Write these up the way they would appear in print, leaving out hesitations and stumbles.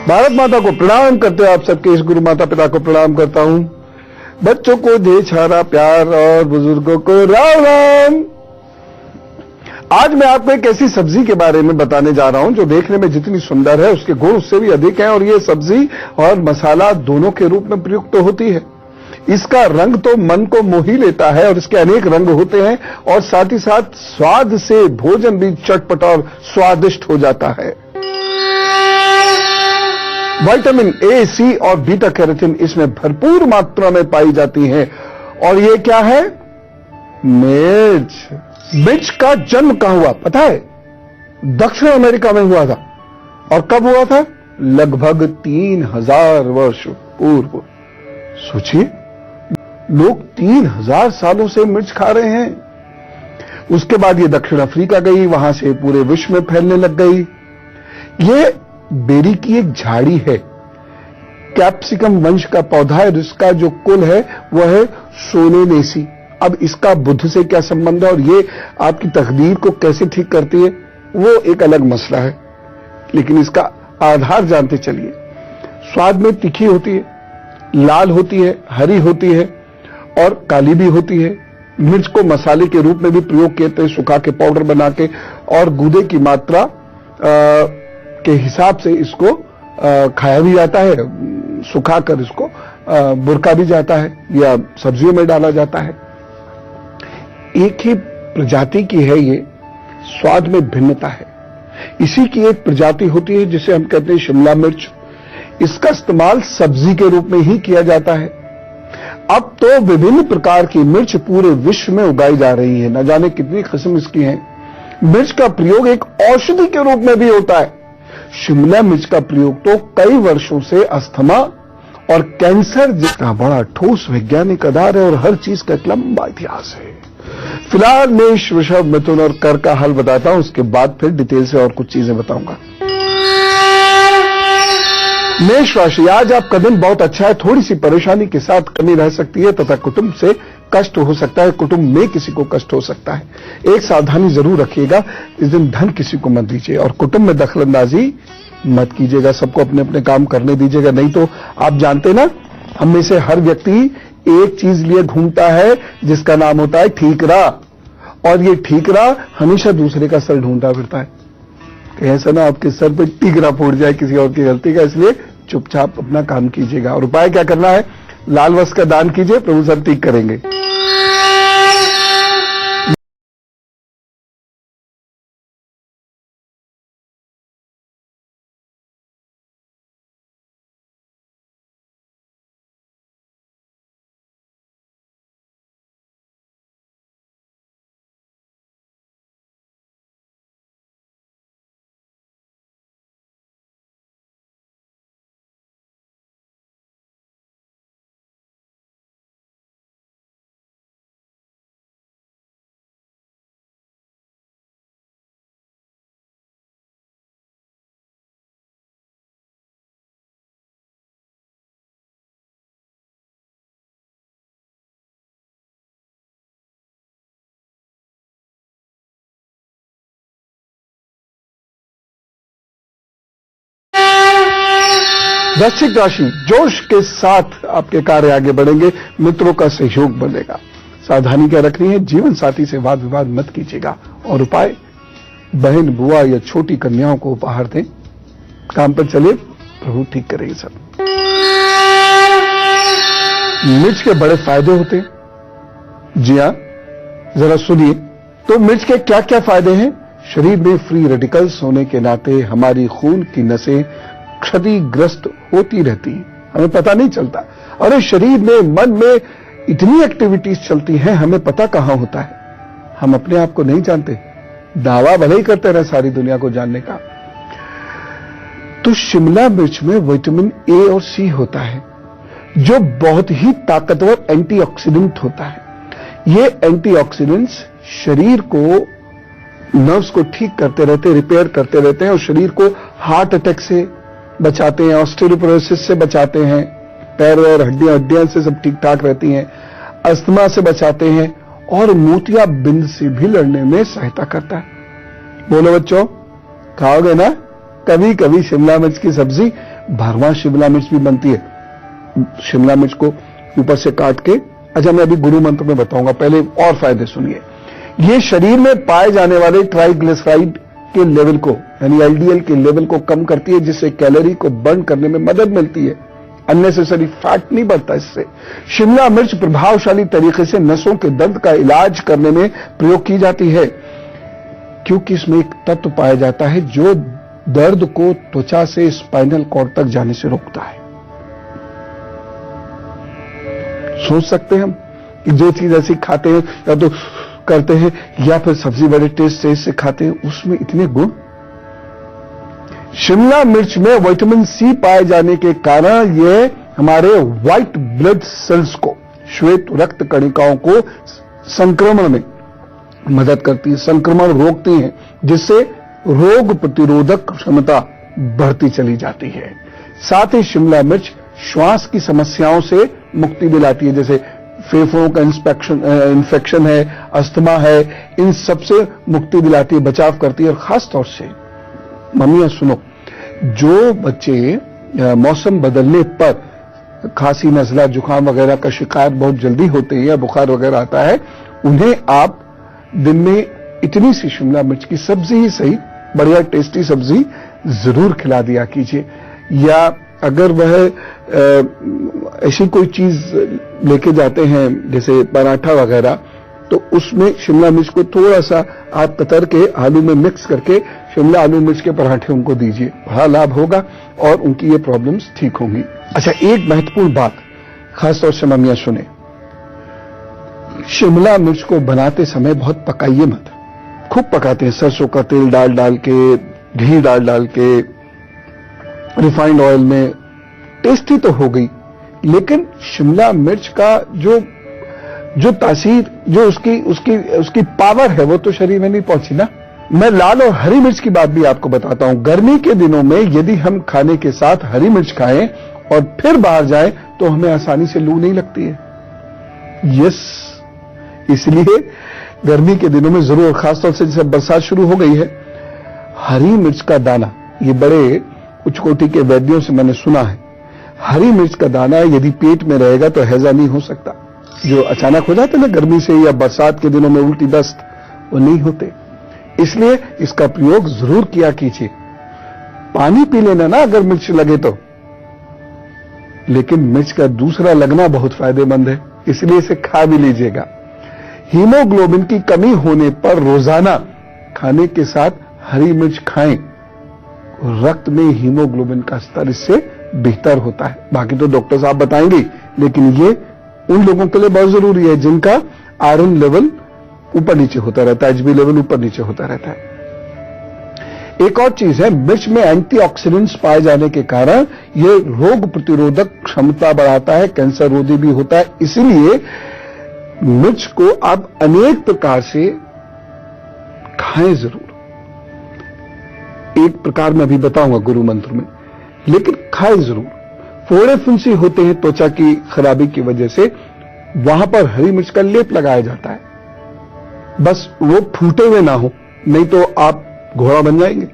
भारत माता को प्रणाम करते हुए आप सबके इस गुरु माता पिता को प्रणाम करता हूं। बच्चों को दे छारा प्यार और बुजुर्गों को राम राम। आज मैं आपको एक ऐसी सब्जी के बारे में बताने जा रहा हूं जो देखने में जितनी सुंदर है उसके गुण उससे भी अधिक हैं, और ये सब्जी और मसाला दोनों के रूप में प्रयुक्त होती है। इसका रंग तो मन को मोह ही लेता है और इसके अनेक रंग होते हैं, और साथ ही साथ स्वाद से भोजन भी चटपट और स्वादिष्ट हो जाता है। विटामिन ए, सी और बीटा कैरोटीन इसमें भरपूर मात्रा में पाई जाती है। और ये क्या है? मिर्च। मिर्च का जन्म कहां हुआ पता है? दक्षिण अमेरिका में हुआ था। और कब हुआ था? लगभग 3000 वर्ष पूर्व। सोचिए, लोग 3000 सालों से मिर्च खा रहे हैं। उसके बाद ये दक्षिण अफ्रीका गई, वहां से पूरे विश्व में फैलने लग गई। ये बेरी की एक झाड़ी है, कैप्सिकम वंश का पौधा है, जिसका जो कुल है वह है सोलेनेसी। अब इसका बुद्ध से क्या संबंध है और ये आपकी तकदीर को कैसे ठीक करती है, वो एक अलग मसला है, लेकिन इसका आधार जानते चलिए। स्वाद में तीखी होती है, लाल होती है, हरी होती है और काली भी होती है। मिर्च को मसाले के रूप में भी प्रयोग करते हैं, सुखा के पाउडर बना के, और गूदे की मात्रा के हिसाब से इसको खाया भी जाता है, सुखाकर इसको बुरका भी जाता है या सब्जियों में डाला जाता है। एक ही प्रजाति की है ये, स्वाद में भिन्नता है। इसी की एक प्रजाति होती है जिसे हम कहते हैं शिमला मिर्च। इसका इस्तेमाल सब्जी के रूप में ही किया जाता है। अब तो विभिन्न प्रकार की मिर्च पूरे विश्व में उगाई जा रही है, न जाने कितनी किस्म इसकी हैं। मिर्च का प्रयोग एक औषधि के रूप में भी होता है। शिमला मिर्च का प्रयोग तो कई वर्षों से अस्थमा और कैंसर जितना बड़ा ठोस वैज्ञानिक आधार है, और हर चीज का एक लंबा इतिहास है। फिलहाल मेष, वृषभ, मिथुन और कर्क का हल बताता हूं, उसके बाद फिर डिटेल से और कुछ चीजें बताऊंगा। मेष राशि, आज आपका दिन बहुत अच्छा है। थोड़ी सी परेशानी के साथ कमी रह सकती है तथा कुटुंब से कष्ट हो सकता है, कुटुंब में किसी को कष्ट हो सकता है। एक सावधानी जरूर रखिएगा, इस दिन धन किसी को मत दीजिए और कुटुंब में दखलंदाजी मत कीजिएगा। सबको अपने अपने काम करने दीजिएगा, नहीं तो आप जानते ना, हम में से हर व्यक्ति एक चीज लिए घूमता है जिसका नाम होता है ठीकरा, और ये ठीकरा हमेशा दूसरे का सर ढूंढता फिरता है कि ऐसा ना आपके सर पे टीकरा फूट जाए किसी और की गलती का। इसलिए चुपचाप अपना काम कीजिएगा। और उपाय क्या करना है? लाल वस्त्र का दान कीजिए, प्रभु सब ठीक करेंगे। वृश्चिक राशि, जोश के साथ आपके कार्य आगे बढ़ेंगे, मित्रों का सहयोग बनेगा। सावधानी क्या रखनी है? जीवन साथी से वाद विवाद मत कीजिएगा। और उपाय, बहन, बुआ या छोटी कन्याओं को उपहार दें। काम पर चले, प्रभु ठीक करेंगे सब। मिर्च के बड़े फायदे होते हैं। जी हां, जरा सुनिए तो मिर्च के क्या क्या फायदे हैं। शरीर में फ्री रेडिकल्स होने के नाते हमारी खून की नसें क्षतिग्रस्त होती रहती है, हमें पता नहीं चलता। और शरीर में, मन में इतनी एक्टिविटीज चलती हैं, हमें पता कहां होता है। हम अपने आप को नहीं जानते, दावा भले ही करते रहे सारी दुनिया को जानने का। तो शिमला मिर्च में विटामिन ए और सी होता है, जो बहुत ही ताकतवर एंटीऑक्सीडेंट होता है। ये एंटीऑक्सीडेंट्स शरीर को, नर्व्स को ठीक करते रहते, रिपेयर करते रहते हैं, और शरीर को हार्ट अटैक से बचाते हैं, ऑस्टियोपोरोसिस से बचाते हैं, पैर और हड्डियां से सब ठीक ठाक रहती हैं, अस्थमा से बचाते हैं, और मोतियाबिंद से भी लड़ने में सहायता करता है। बोलो बच्चों, खाओगे ना कभी कभी शिमला मिर्च की सब्जी? भरवा शिमला मिर्च भी बनती है, शिमला मिर्च को ऊपर से काट के। अच्छा, मैं अभी गुरु मंत्र में बताऊंगा, पहले और फायदे सुनिए। ये शरीर में पाए जाने वाले ट्राइग्लिसराइड के लेवल को, यानी एलडीएल के लेवल को कम करती है, जिससे कैलोरी को बर्न करने में मदद मिलती है। अननेसेसरी फैट नहीं बढ़ता इससे। शिमला मिर्च प्रभावशाली तरीके से नसों के दर्द का इलाज करने में प्रयोग की जाती है, क्योंकि इसमें एक तत्व पाया जाता है जो दर्द को त्वचा से स्पाइनल कॉर्ड तक जाने से रोकता है। सोच सकते हैं हम कि जो चीज ऐसी खाते हैं या तो करते हैं या फिर सब्जी बड़े टेस्ट से खाते हैं, उसमें इतने गुण। शिमला मिर्च में विटामिन सी पाए जाने के कारण यह हमारे व्हाइट ब्लड सेल्स को, श्वेत रक्त कणिकाओं को संक्रमण में मदद करती है, संक्रमण रोकती है, जिससे रोग प्रतिरोधक क्षमता बढ़ती चली जाती है। साथ ही शिमला मिर्च श्वास की समस्याओं से मुक्ति दिलाती है, जैसे फेफड़ों का इन्फेक्शन है, अस्थमा है, इन सब से मुक्ति दिलाती है, बचाव करती है। और खास तौर से मम्मियां सुनो, जो बच्चे मौसम बदलने पर खांसी, नजला, जुकाम वगैरह का शिकायत बहुत जल्दी होते हैं या बुखार वगैरह आता है, उन्हें आप दिन में इतनी सी शिमला मिर्च की सब्जी ही सही, बढ़िया टेस्टी सब्जी जरूर खिला दिया कीजिए। या अगर वह ऐसी कोई चीज लेके जाते हैं जैसे पराठा वगैरह, तो उसमें शिमला मिर्च को थोड़ा सा आप कतर के आलू में मिक्स करके शिमला आलू मिर्च के पराठे उनको दीजिए, बड़ा लाभ होगा और उनकी ये प्रॉब्लम्स ठीक होंगी। अच्छा, एक महत्वपूर्ण बात खासतौर से मम्मियां सुने, शिमला मिर्च को बनाते समय बहुत पकाइए मत। खूब पकाते हैं, सरसों का तेल डाल के, घी डाल के, रिफाइंड ऑयल में, टेस्टी तो हो गई, लेकिन शिमला मिर्च का जो तासीर, जो उसकी पावर है, वो तो शरीर में नहीं पहुंची ना। मैं लाल और हरी मिर्च की बात भी आपको बताता हूं। गर्मी के दिनों में यदि हम खाने के साथ हरी मिर्च खाएं और फिर बाहर जाएं तो हमें आसानी से लू नहीं लगती है। यस, इसलिए गर्मी के दिनों में जरूर, खासतौर से जैसे बरसात शुरू हो गई है, हरी मिर्च का दाना, ये बड़े उच्च कोटि के वैद्यों से मैंने सुना है, हरी मिर्च का दाना यदि पेट में रहेगा तो हैजा नहीं हो सकता। जो अचानक हो जाते ना गर्मी से या बरसात के दिनों में उल्टी दस्त, वो नहीं होते। इसलिए इसका प्रयोग जरूर किया कीजिए। पानी पी लेना ना अगर मिर्च लगे तो, लेकिन मिर्च का दूसरा लगना बहुत फायदेमंद है, इसलिए इसे खा भी लीजिएगा। हीमोग्लोबिन की कमी होने पर रोजाना खाने के साथ हरी मिर्च खाएं, रक्त में हीमोग्लोबिन का स्तर इससे बेहतर होता है। बाकी तो डॉक्टर साहब बताएंगे, लेकिन ये उन लोगों के लिए बहुत जरूरी है जिनका आयरन लेवल ऊपर नीचे होता रहता है, एचबी लेवल ऊपर नीचे होता रहता है। एक और चीज है, मिर्च में एंटीऑक्सीडेंट्स पाए जाने के कारण यह रोग प्रतिरोधक क्षमता बढ़ाता है, कैंसर रोधी भी होता है। इसलिए मिर्च को आप अनेक प्रकार से खाएं जरूर। एक प्रकार मैं अभी बताऊंगा गुरु मंत्र में, लेकिन खाएं जरूर। फोड़े फुंसी होते हैं त्वचा की खराबी की वजह से, वहां पर हरी मिर्च का लेप लगाया जाता है, बस वो फूटे हुए ना हो, नहीं तो आप घोड़ा बन जाएंगे।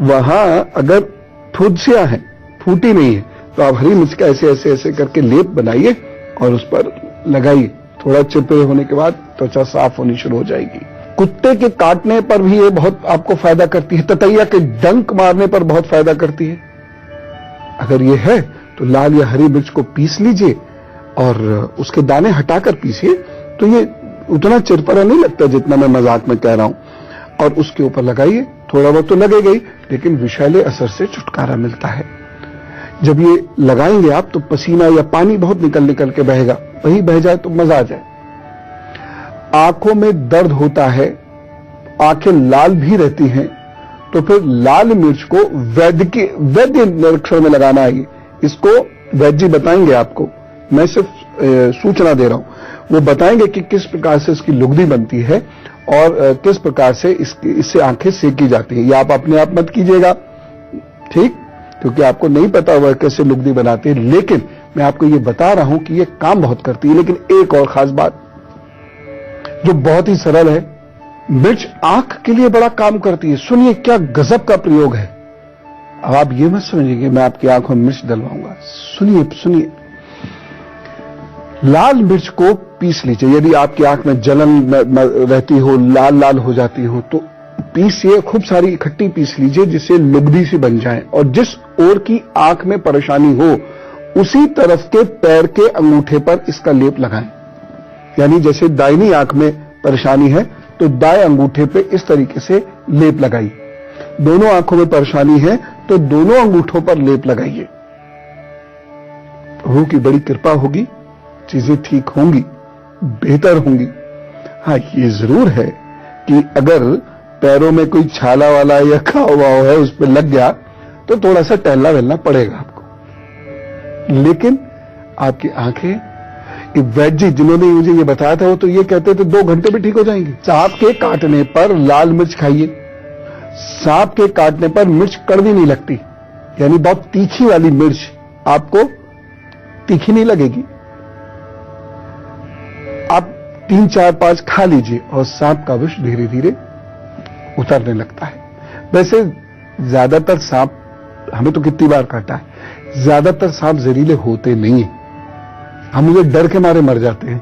वहां अगर फुंसियां हैं, फूटी नहीं है, तो आप हरी मिर्च का ऐसे करके लेप बनाइए और उस पर लगाइए। थोड़ा चिपके होने के बाद त्वचा साफ होनी शुरू हो जाएगी। कुत्ते के काटने पर भी ये बहुत आपको फायदा करती है। ततैया के डंक मारने पर बहुत फायदा करती है। अगर ये है तो लाल या हरी मिर्च को पीस लीजिए और उसके दाने हटाकर पीसिए, तो ये उतना चिरपरा नहीं लगता जितना मैं मजाक में कह रहा हूं, और उसके ऊपर लगाइए। थोड़ा बहुत तो लगेगा ही, लेकिन विषैले असर से छुटकारा मिलता है। जब ये लगाएंगे आप तो पसीना या पानी बहुत निकल के बहेगा, वही बह जाए तो मजा आ जाए। आंखों में दर्द होता है, आंखें लाल भी रहती हैं, तो फिर लाल मिर्च को वैद्य निरीक्षण में लगाना है। इसको वैद्य जी बताएंगे आपको, मैं सिर्फ सूचना दे रहा हूं। वो बताएंगे कि किस प्रकार से इसकी लुगदी बनती है और किस प्रकार से इससे आंखें सेकी जाती हैं। या आप अपने आप मत कीजिएगा, ठीक, क्योंकि आपको नहीं पता हुआ कैसे लुगदी बनाते हैं, लेकिन मैं आपको ये बता रहा हूं कि ये काम बहुत करती है। लेकिन एक और खास बात जो बहुत ही सरल है, मिर्च आंख के लिए बड़ा काम करती है। सुनिए क्या गजब का प्रयोग है। अब आप ये मत समझिए मैं आपकी आंखों में मिर्च डलवाऊंगा। सुनिए सुनिए, लाल मिर्च को पीस लीजिए। यदि आपकी आंख में जलन रहती हो, लाल लाल हो जाती हो, तो पीसिए, खूब सारी इकट्ठी पीस लीजिए जिससे लुगदी सी बन जाए। और जिस ओर की आंख में परेशानी हो उसी तरफ के पैर के अंगूठे पर इसका लेप लगाएं। यानी जैसे दाहिनी आंख में परेशानी है तो दाएं अंगूठे पे इस तरीके से लेप लगाइए। दोनों आंखों में परेशानी है तो दोनों अंगूठों पर लेप लगाइए। प्रभु की बड़ी कृपा होगी, चीजें ठीक होंगी, बेहतर होंगी। हाँ, ये जरूर है कि अगर पैरों में कोई छाला वाला या घाव वाव है उस पर लग गया तो थोड़ा सा टहलना वहलना पड़ेगा आपको। लेकिन आपकी आंखें, वैद्य जी जिन्होंने मुझे ये बताया था वो तो ये कहते थे 2 घंटे में ठीक हो जाएंगी। सांप के काटने पर लाल मिर्च खाइए। सांप के काटने पर मिर्च कड़वी नहीं लगती, यानी बहुत तीखी वाली मिर्च आपको तीखी नहीं लगेगी। आप 3, 4, 5 खा लीजिए और सांप का विष धीरे धीरे उतरने लगता है। वैसे ज्यादातर सांप, हमें तो कितनी बार काटा है, ज्यादातर सांप जहरीले होते नहीं है, हम मुझे डर के मारे मर जाते हैं।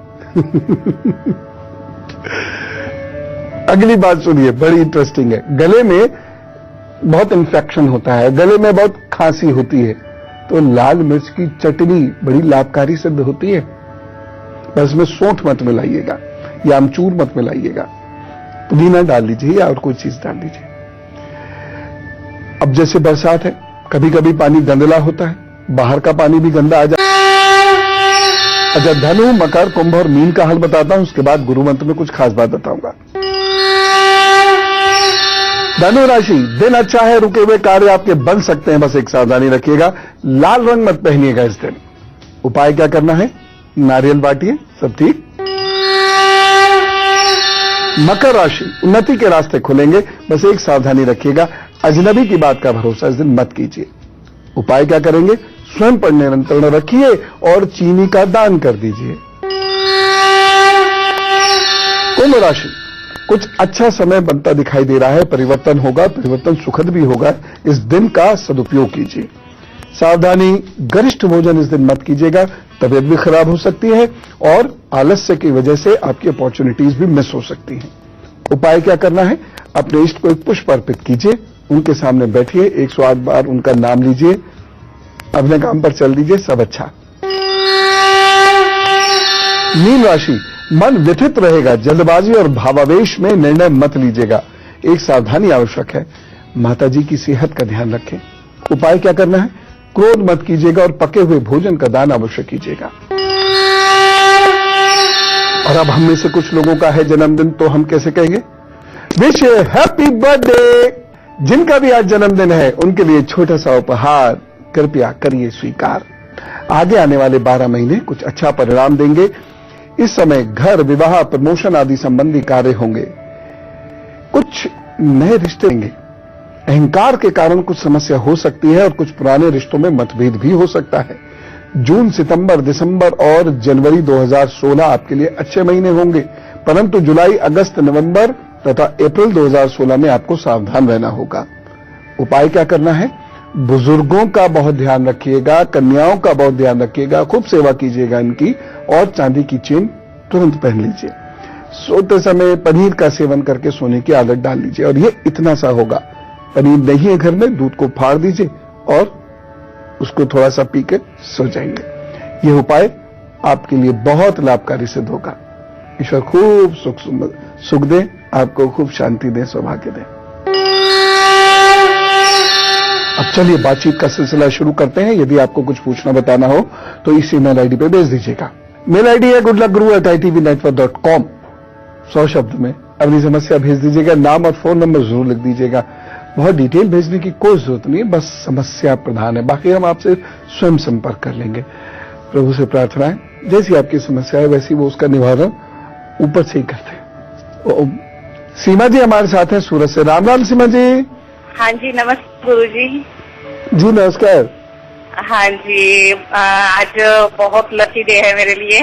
अगली बात सुनिए, बड़ी इंटरेस्टिंग है। गले में बहुत इन्फेक्शन होता है, गले में बहुत खांसी होती है, तो लाल मिर्च की चटनी बड़ी लाभकारी सिद्ध होती है। बस में सौंठ मत मिलाइएगा या अमचूर मत मिलाइएगा, पुदीना डाल लीजिए या और कोई चीज डाल लीजिए। अब जैसे बरसात है, कभी कभी पानी गंदला होता है, बाहर का पानी भी गंदा आ जाता है। अच्छा, धनु, मकर, कुंभ और मीन का हल बताता हूं, उसके बाद गुरु मंत्र में कुछ खास बात बताऊंगा। धनु राशि, दिन अच्छा है, रुके हुए कार्य आपके बन सकते हैं, बस एक सावधानी रखिएगा, लाल रंग मत पहनिएगा इस दिन। उपाय क्या करना है? नारियल बांटिए, सब ठीक। मकर राशि, उन्नति के रास्ते खुलेंगे, बस एक सावधानी रखिएगा, अजनबी की बात का भरोसा इस दिन मत कीजिए। उपाय क्या करेंगे? स्वयं पर नियंत्रण रखिए और चीनी का दान कर दीजिए। कुंभ राशि, कुछ अच्छा समय बनता दिखाई दे रहा है, परिवर्तन होगा, परिवर्तन सुखद भी होगा, इस दिन का सदुपयोग कीजिए। सावधानी, गरिष्ठ भोजन इस दिन मत कीजिएगा, तबीयत भी खराब हो सकती है और आलस्य की वजह से आपकी अपॉर्चुनिटीज भी मिस हो सकती हैं। उपाय क्या करना है? अपने इष्ट को एक पुष्प अर्पित कीजिए, उनके सामने बैठिए, 108 बार उनका नाम लीजिए, अपने काम पर चल दीजिए, सब अच्छा। मीन राशि, मन व्यथित रहेगा, जल्दबाजी और भावावेश में निर्णय मत लीजिएगा, एक सावधानी आवश्यक है, माताजी की सेहत का ध्यान रखें। उपाय क्या करना है? क्रोध मत कीजिएगा और पके हुए भोजन का दान अवश्य कीजिएगा। और अब हम में से कुछ लोगों का है जन्मदिन, तो हम कैसे कहेंगे? Wish happy birthday. जिनका भी आज जन्मदिन है उनके लिए छोटा सा उपहार कृपया करिए स्वीकार। आगे आने वाले 12 महीने कुछ अच्छा परिणाम देंगे। इस समय घर, विवाह, प्रमोशन आदि संबंधी कार्य होंगे, कुछ नए रिश्ते होंगे। अहंकार के कारण कुछ समस्या हो सकती है और कुछ पुराने रिश्तों में मतभेद भी हो सकता है। जून, सितंबर, दिसंबर और जनवरी 2016 आपके लिए अच्छे महीने होंगे, परंतु जुलाई, अगस्त, नवंबर तथा अप्रैल 2016 में आपको सावधान रहना होगा। उपाय क्या करना है? बुजुर्गों का बहुत ध्यान रखिएगा, कन्याओं का बहुत ध्यान रखिएगा, खूब सेवा कीजिएगा इनकी, और चांदी की चेन तुरंत पहन लीजिए। सोते समय पनीर का सेवन करके सोने की आदत डाल लीजिए, और ये इतना सा होगा। पनीर नहीं है घर में, दूध को फाड़ दीजिए और उसको थोड़ा सा पी के सो जाएंगे। यह उपाय आपके लिए बहुत लाभकारी सिद्ध होगा। ईश्वर खूब सुख दे, आपको खूब शांति दे, सौभाग्य दे। अब चलिए बातचीत का सिलसिला शुरू करते हैं। यदि आपको कुछ पूछना बताना हो तो इस ईमेल आईडी पे भेज दीजिएगा। मेल आईडी है goodluckguru@itvnetwork.com। 100 शब्द में अपनी समस्या भेज दीजिएगा, नाम और फोन नंबर जरूर लिख दीजिएगा। बहुत डिटेल भेजने की कोई जरूरत नहीं है, बस समस्या प्रधान है, बाकी हम आपसे स्वयं संपर्क कर लेंगे। प्रभु से प्रार्थना है, जैसी आपकी समस्या है वैसी वो उसका निवारण ऊपर से ही करते हैं। सीमा जी हमारे साथ हैं सूरत से। राम राम सीमा जी। हाँ जी, नमस्ते गुरु जी। जी नमस्कार। हाँ जी, आज बहुत लकी डे है मेरे लिए।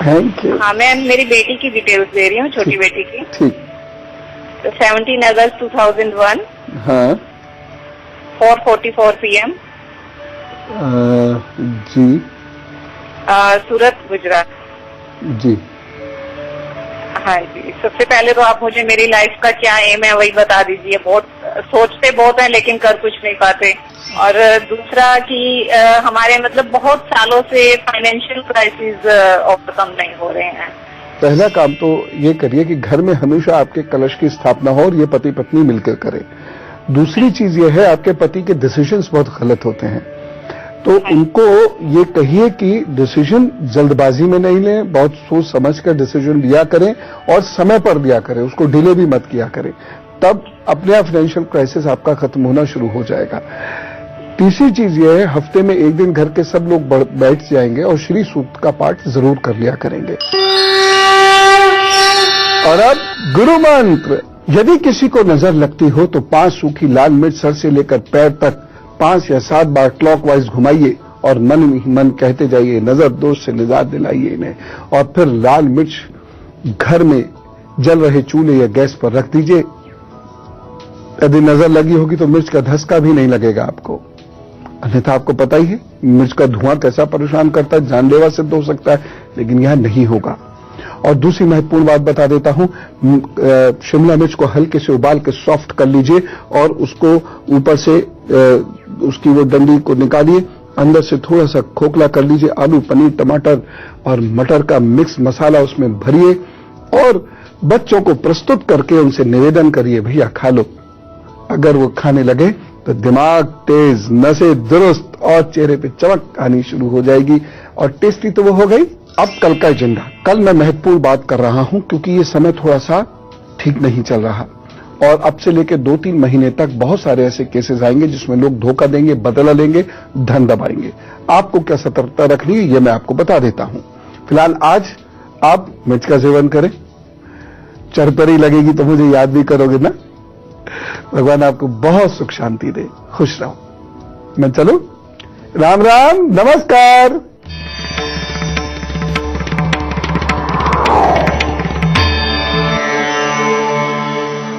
Thank you. हाँ, मैं मेरी बेटी की डिटेल्स दे रही हूँ, छोटी बेटी की। ठीक। तो 17 अगस्त 2001। हाँ। 4:44 PM, जी सूरत, गुजरात। जी। हाँ जी, सबसे पहले तो आप मुझे मेरी लाइफ का क्या एम है वही बता दीजिए। बहुत सोचते बहुत हैं लेकिन कर कुछ नहीं पाते। और दूसरा कि हमारे मतलब बहुत सालों से फाइनेंशियल क्राइसिस ओवरकम नहीं हो रहे हैं। पहला काम तो ये करिए कि घर में हमेशा आपके कलश की स्थापना हो और ये पति पत्नी मिलकर करें। दूसरी चीज ये है, आपके पति के डिसीजंस बहुत गलत होते हैं, तो उनको ये कहिए कि डिसीजन जल्दबाजी में नहीं लें, बहुत सोच समझ कर डिसीजन लिया करें और समय पर लिया करें, उसको डिले भी मत किया करें, तब अपने आप फाइनेंशियल क्राइसिस आपका खत्म होना शुरू हो जाएगा। तीसरी चीज ये है, हफ्ते में एक दिन घर के सब लोग बैठ जाएंगे और श्री सूक्त का पाठ जरूर कर लिया करेंगे। और अब गुरु मंत्र, यदि किसी को नजर लगती हो तो 5 सूखी लाल मिर्च सर से लेकर पैर तक 5 या 7 बार क्लॉकवाइज घुमाइए और मन ही मन कहते जाइए, नजर दोष से निजात दिलाइए इन्हें। और फिर लाल मिर्च घर में जल रहे चूल्हे या गैस पर रख दीजिए। यदि नजर लगी होगी तो मिर्च का धसका भी नहीं लगेगा आपको, अन्यथा आपको पता ही है मिर्च का धुआं कैसा परेशान करता है, जानलेवा सिद्ध हो सकता है, लेकिन यह नहीं होगा। और दूसरी महत्वपूर्ण बात बता देता हूं, शिमला मिर्च को हल्के से उबाल के सॉफ्ट कर लीजिए और उसको ऊपर से उसकी वो डंडी को निकालिए, अंदर से थोड़ा सा खोखला कर लीजिए। आलू, पनीर, टमाटर और मटर का मिक्स मसाला उसमें भरिए और बच्चों को प्रस्तुत करके उनसे निवेदन करिए, भैया खा लो। अगर वो खाने लगे तो दिमाग तेज, नसें दुरुस्त और चेहरे पे चमक आनी शुरू हो जाएगी और टेस्टी तो वो हो गई। अब कल का एजेंडा, कल मैं महत्वपूर्ण बात कर रहा हूं क्योंकि ये समय थोड़ा सा ठीक नहीं चल रहा और अब से लेकर 2-3 महीने तक बहुत सारे ऐसे केसेस आएंगे जिसमें लोग धोखा देंगे, बदला लेंगे, धन दबाएंगे। आपको क्या सतर्कता रखनी है ये मैं आपको बता देता हूं। फिलहाल आज आप मिर्च का सेवन करें, चरपरी लगेगी तो मुझे याद भी करोगे ना। भगवान आपको बहुत सुख शांति दे, खुश रहो। मैं चलूं? राम राम, नमस्कार।